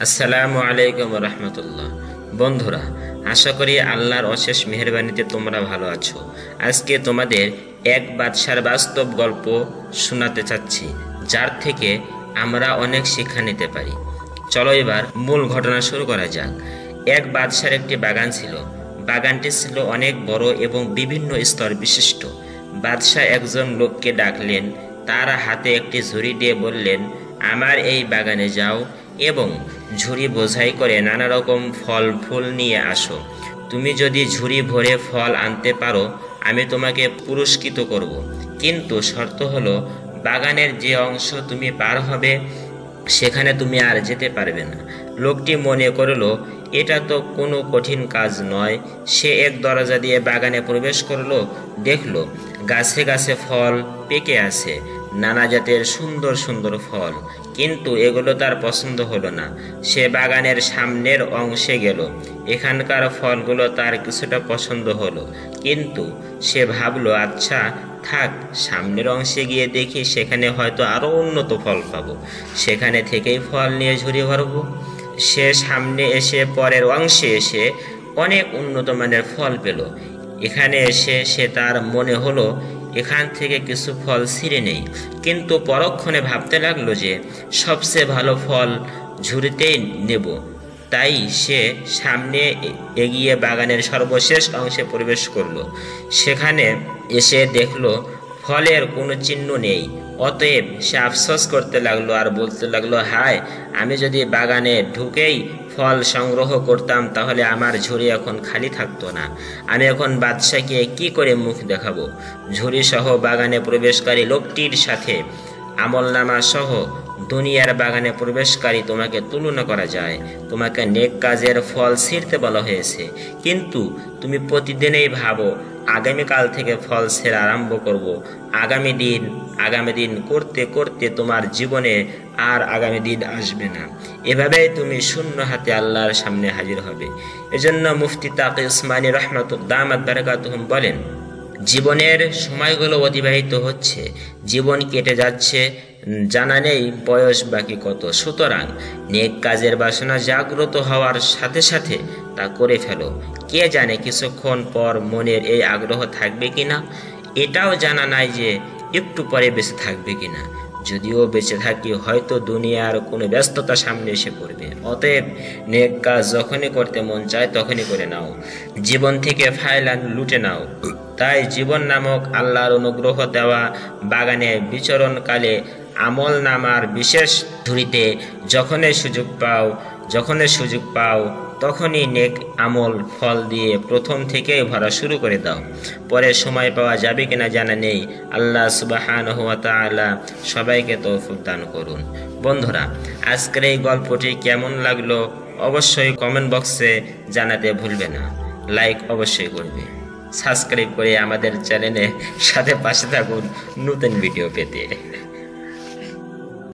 আসসালামু আলাইকুম রহমতুল্লাহ। বন্ধুরা, আশা করি আল্লাহর অশেষ মেহেরবানিতে তোমরা ভালো আছো। আজকে তোমাদের এক বাদশার বাস্তব গল্প শোনাতে চাচ্ছি, যার থেকে আমরা অনেক শিক্ষা নিতে পারি। চলো এবার মূল ঘটনা শুরু করা যাক। এক বাদশার একটি বাগান ছিল। বাগানটি ছিল অনেক বড় এবং বিভিন্ন স্তর বিশিষ্ট। বাদশাহ একজন লোককে ডাকলেন, তার হাতে একটি ঝুড়ি দিয়ে বললেন, আমার এই বাগানে যাও এবং ঝুড়ি বোঝাই করে নানা রকম ফল ফুল নিয়ে আসো। তুমি যদি ঝুড়ি ভরে ফল আনতে পারো, আমি তোমাকে পুরস্কৃত করব। কিন্তু শর্ত হলো, বাগানের যে অংশ তুমি পার হবে সেখানে তুমি আর যেতে পারবে না। লোকটি মনে করলো, এটা তো কোনো কঠিন কাজ নয়। সে এক দরজা দিয়ে বাগানে প্রবেশ করলো। দেখলো গাছে গাছে ফল পেকে আছে, নানা জাতের সুন্দর সুন্দর ফল। কিন্তু এগুলো তার পছন্দ হলো না। সে বাগানের সামনের অংশে গেল। এখানকার ফলগুলো তার কিছুটা পছন্দ হলো, কিন্তু সে ভাবলো, আচ্ছা থাক, সামনের অংশে গিয়ে দেখি, সেখানে হয়তো আরো উন্নত ফল পাবো, সেখানে থেকেই ফল নিয়ে ঝুড়ি ভরবো। সে সামনে এসে পরের অংশে এসে অনেক উন্নত মানের ফল পেল। এখানে এসে তার মনে হলো, এখান থেকে কিছু ফল ছিঁড়ে নেই। কিন্তু পরক্ষণে ভাবতে লাগলো যে সবচেয়ে ভালো ফল ঝুড়িতেই নেব। তাই সে সামনে এগিয়ে বাগানের সর্বশেষ অংশে প্রবেশ করলো। সেখানে এসে দেখলো ফলের কোনো চিহ্ন নেই। অতএব সে আফসোস করতে লাগলো আর বলতে লাগলো, হায়, আমি যদি বাগানে ঢুকেই ফল সংগ্রহ করতাম, তাহলে আমার ঝুড়ি এখন খালি থাকতো না। আমি এখন বাদশাকে কি করে মুখ দেখাবো? ঝুড়ি সহ বাগানে প্রবেশকারী লোকটির সাথে আমলনামা সহ দুনিয়ার বাগানে প্রবেশকারী তোমাকে তুলনা করা যায়। তোমাকে নেক কাজের ফল ছিঁড়তে বলা হয়েছে, কিন্তু তুমি প্রতিদিনই ভাবো, আগামীকাল থেকে ফল ছেঁড়া আরম্ভ করব। আগামী দিন করতে করতে তোমার জীবনে আর আগামী দিন আসবে না। এভাবেই তুমি শূন্য হাতে আল্লাহর সামনে হাজির হবে। এজন্য মুফতি তাকি উসমানী রহমাতুল্লাহ দামাত বারাকাতুহুম বলেন, জীবনের সময়গুলো অতিবাহিত হচ্ছে, জীবন কেটে যাচ্ছে, জানা নেই বয়স বাকি কত। সুতরাং নেক কাজের বাসনা জাগ্রত হওয়ার সাথে সাথে তা করে ফেলো। কে জানে কিছুক্ষণ পর মনের এই আগ্রহ থাকবে কিনা। এটাও জানা নাই যে একটু পরে বেঁচে থাকবে কিনা। যদিও বেঁচে থাকি, হয়তো দুনিয়ার কোনো ব্যস্ততা সামনে এসে পড়বে। অতএব নেক কাজ যখনই করতে মন চায় তখনই করে নাও, জীবন থেকে ফায়লা লুটে নাও। তাই জীবন নামক আল্লাহর অনুগ্রহ দেওয়া বাগানে বিচরণকালে আমল নামার বিশেষ ঝুড়িতে যখনই সুযোগ পাও তখনই নেক আমল ফল দিয়ে প্রথম থেকেই ভরা শুরু করে দাও। পরে সময় পাওয়া যাবে কিনা জানা নেই। আল্লাহ সুবহানাহু ওয়া তাআলা সবাইকে তৌফিক দান করুন। বন্ধুরা, আজকের এই গল্পটি কেমন লাগলো অবশ্যই কমেন্ট বক্সে জানাতে ভুলবে না। লাইক অবশ্যই করবে, সাবস্ক্রাইব করে আমাদের চ্যানেলের সাথে পাশে থাকুন নতুন ভিডিও পেতে।